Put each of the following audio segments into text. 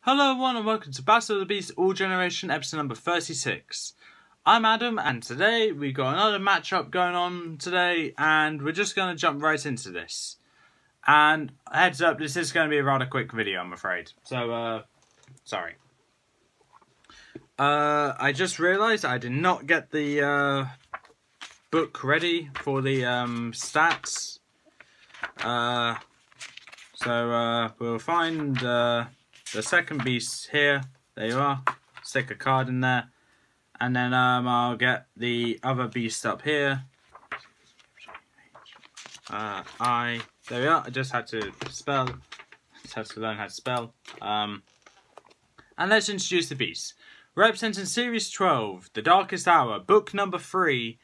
Hello everyone and welcome to Battle of the Beast All Generation episode number 36. I'm Adam and today we've got another matchup going on today and we're just going to jump right into this. And heads up, this is going to be a rather quick video, I'm afraid. So, sorry. I just realised I did not get the book ready for the stats. So we'll find the second beast here. There you are. Stick a card in there. And then I'll get the other beast up here. There we are. I just had to spell. Just had to learn how to spell. And let's introduce the beast. Representing Series 12, The Darkest Hour, book number 3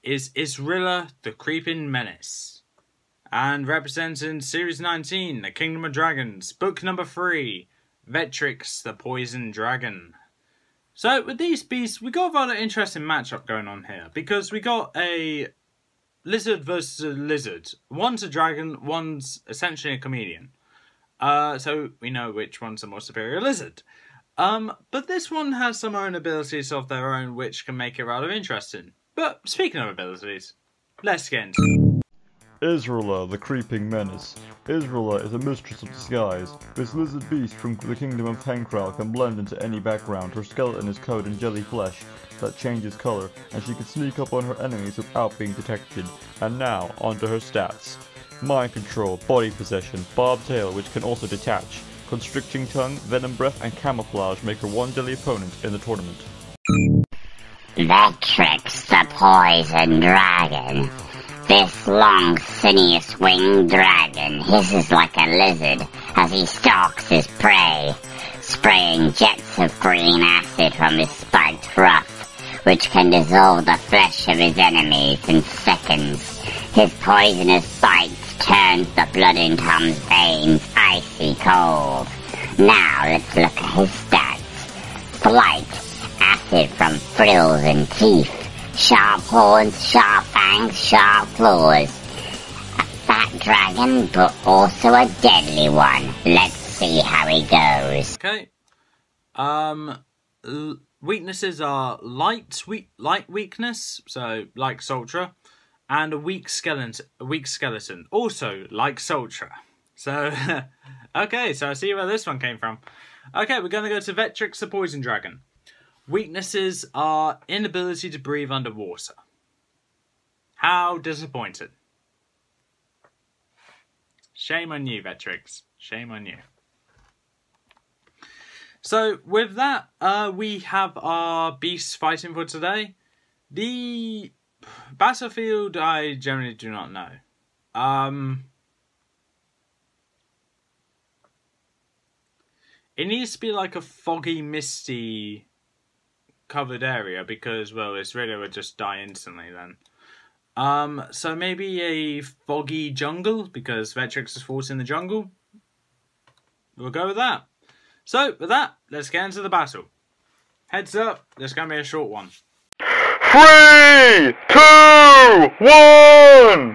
is Issrilla, the Creeping Menace. And representing Series 19, The Kingdom of Dragons, book number 3, Vetrix, the Poison Dragon. So with these beasts, we got a rather interesting matchup going on here because we got a lizard versus a lizard. One's a dragon, one's essentially a chameleon. So we know which one's the more superior lizard. But this one has some own abilities of their own which can make it rather interesting. But speaking of abilities, let's get into it. Issrilla, the Creeping Menace. Issrilla is a mistress of disguise. This lizard beast from the kingdom of Tankral can blend into any background. Her skeleton is coated in jelly flesh that changes color, and she can sneak up on her enemies without being detected. And now, onto her stats. Mind control, body possession, barbed tail which can also detach, constricting tongue, venom breath, and camouflage make her one deadly opponent in the tournament. Vetrix, the Poison Dragon. This long, sinuous-winged dragon hisses like a lizard as he stalks his prey, spraying jets of green acid from his spiked ruff, which can dissolve the flesh of his enemies in seconds. His poisonous bites turns the blood in Tom's veins icy cold. Now let's look at his stats. Flight, acid from frills and teeth. Sharp horns, sharp fangs, sharp claws. A fat dragon, but also a deadly one. Let's see how he goes. Okay. Weaknesses are light weakness, so like Sultra, and a weak skeleton, also like Sultra. So, okay, so I see where this one came from. Okay, we're going to go to Vetrix, the Poison Dragon. Weaknesses are inability to breathe underwater. How disappointed. Shame on you, Vetrix. Shame on you. So, with that, we have our beasts fighting for today. The battlefield, I generally do not know. It needs to be like a foggy, misty covered area because, well, Issrilla would just die instantly then. So maybe a foggy jungle because Vetrix is fought in the jungle. We'll go with that. So, with that, let's get into the battle. Heads up, this is going to be a short one. 3, 2, 1!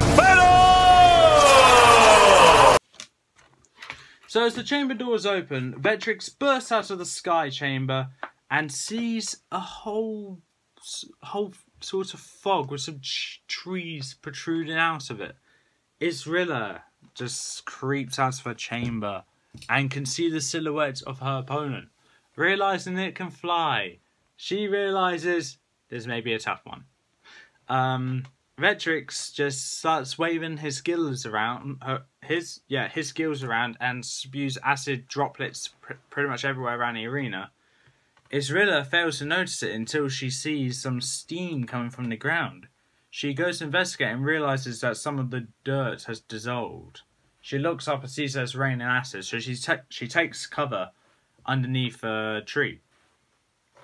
So as the chamber doors open, Vetrix bursts out of the sky chamber and sees a whole sort of fog with some trees protruding out of it. Issrilla just creeps out of her chamber and can see the silhouette of her opponent. Realising it can fly, she realises this may be a tough one. Vetrix just starts waving his gills around, his gills around, and spews acid droplets pretty much everywhere around the arena. Issrilla fails to notice it until she sees some steam coming from the ground. She goes to investigate and realises that some of the dirt has dissolved. She looks up and sees there's raining acid, so she takes cover underneath a tree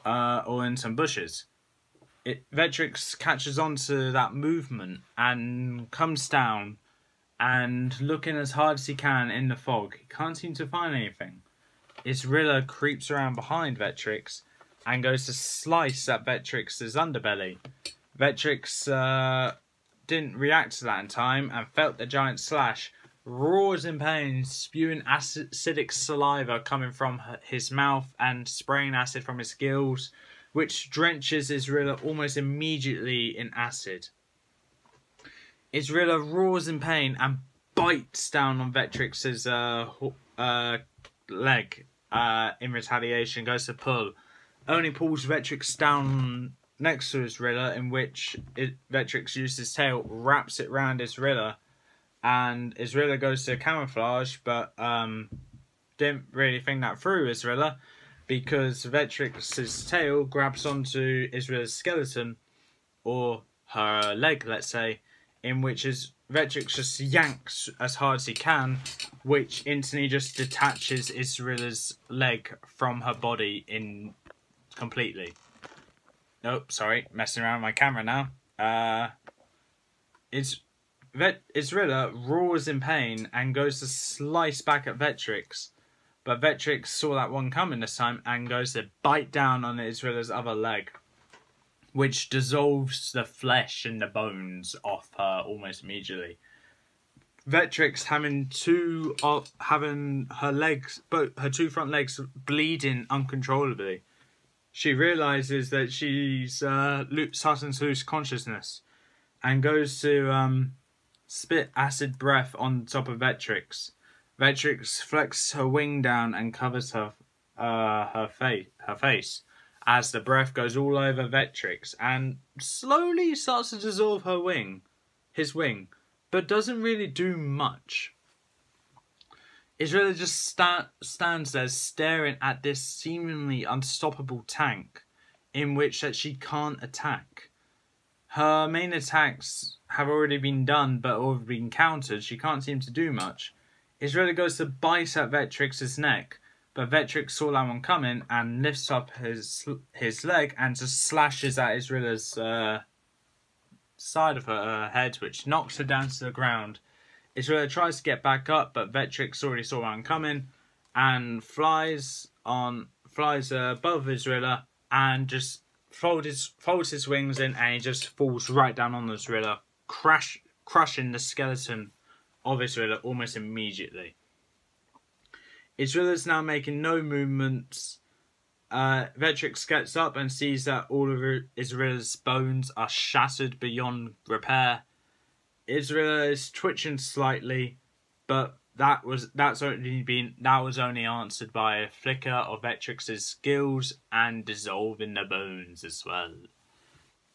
or in some bushes. Vetrix catches onto that movement and comes down and looking as hard as he can in the fog. He can't seem to find anything. Issrilla creeps around behind Vetrix and goes to slice at Vetrix's underbelly. Vetrix didn't react to that in time and felt the giant slash, roars in pain, spewing acidic saliva coming from his mouth and spraying acid from his gills, which drenches Issrilla almost immediately in acid. Issrilla roars in pain and bites down on Vetrix's leg in retaliation, goes to pull. Only pulls Vetrix down next to Issrilla, in which Vetrix uses his tail, wraps it round Issrilla, and Issrilla goes to camouflage, but didn't really think that through, Issrilla, because Vetrix's tail grabs onto Issrilla's skeleton, or her leg, let's say, in which Vetrix just yanks as hard as he can, which instantly just detaches Issrilla's leg from her body completely. Nope, sorry, messing around with my camera now. Issrilla roars in pain and goes to slice back at Vetrix, but Vetrix saw that one coming this time and goes to bite down on Issrilla's other leg, which dissolves the flesh and the bones off her almost immediately. Vetrix having her legs, both her two front legs, bleeding uncontrollably. She realizes that she's starting to lose consciousness, and goes to spit acid breath on top of Vetrix. Vetrix flexes her wing down and covers her face, as the breath goes all over Vetrix and slowly starts to dissolve his wing, but doesn't really do much. Issrilla just stands there staring at this seemingly unstoppable tank, in which that she can't attack. Her main attacks have already been done, but already been countered. She can't seem to do much. Issrilla goes to bite at Vetrix's neck, but Vetrix saw that one coming and lifts up his leg and just slashes at Issrilla's side of her head, which knocks her down to the ground. Issrilla tries to get back up, but Vetrix already saw one coming and flies above Issrilla and just folds his wings in, and he just falls right down on Issrilla, crushing the skeleton of Issrilla almost immediately. Issrilla's now making no movements. Vetrix gets up and sees that all of Issrilla's bones are shattered beyond repair. Issrilla is twitching slightly, but that was only answered by a flicker of Vetrix's gills and dissolving the bones as well.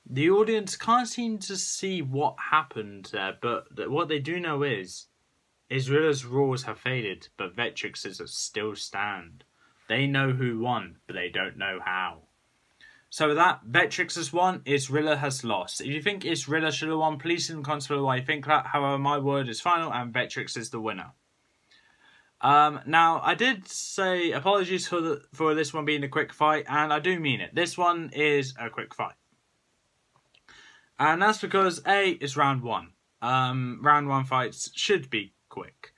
The audience can't seem to see what happened there, but what they do know is Issrilla's roars have faded, but Vetrix's still stand. They know who won, but they don't know how. So with that, Vetrix has won, Issrilla has lost. If you think Issrilla should have won, please leave in the comments below why you think that. However, my word is final, and Vetrix is the winner. Now, I did say apologies for this one being a quick fight, and I do mean it. This one is a quick fight. And that's because, A, it's round one. Round one fights should be quick.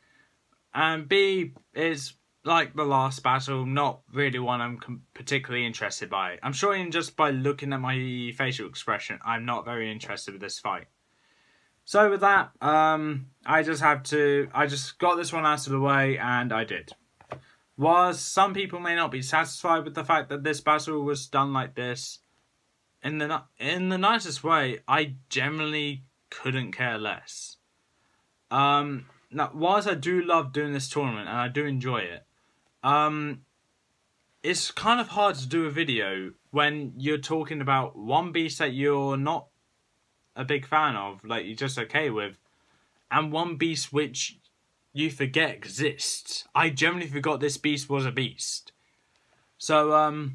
And B, is like the last battle, not really one I'm particularly interested by. I'm sure even just by looking at my facial expression, I'm not very interested with this fight. So with that, I just got this one out of the way, and I did. Whilst some people may not be satisfied with the fact that this battle was done like this, in the nicest way, I generally couldn't care less. Now, whilst I do love doing this tournament, and I do enjoy it, it's kind of hard to do a video when you're talking about one beast that you're not a big fan of, like you're just okay with, and one beast which you forget exists. I generally forgot this beast was a beast. So,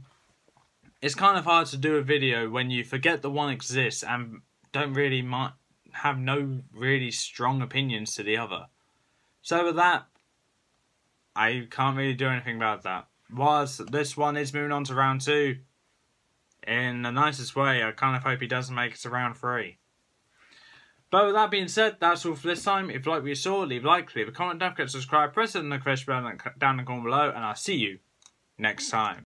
it's kind of hard to do a video when you forget that one exists and don't really have no really strong opinions to the other. So with that, I can't really do anything about that. Whilst this one is moving on to round 2, in the nicest way, I kind of hope he doesn't make it to round 3. But with that being said, that's all for this time. If you like what you saw, leave a like, leave a comment, don't forget to subscribe, press the notification bell down in the corner below, and I'll see you next time.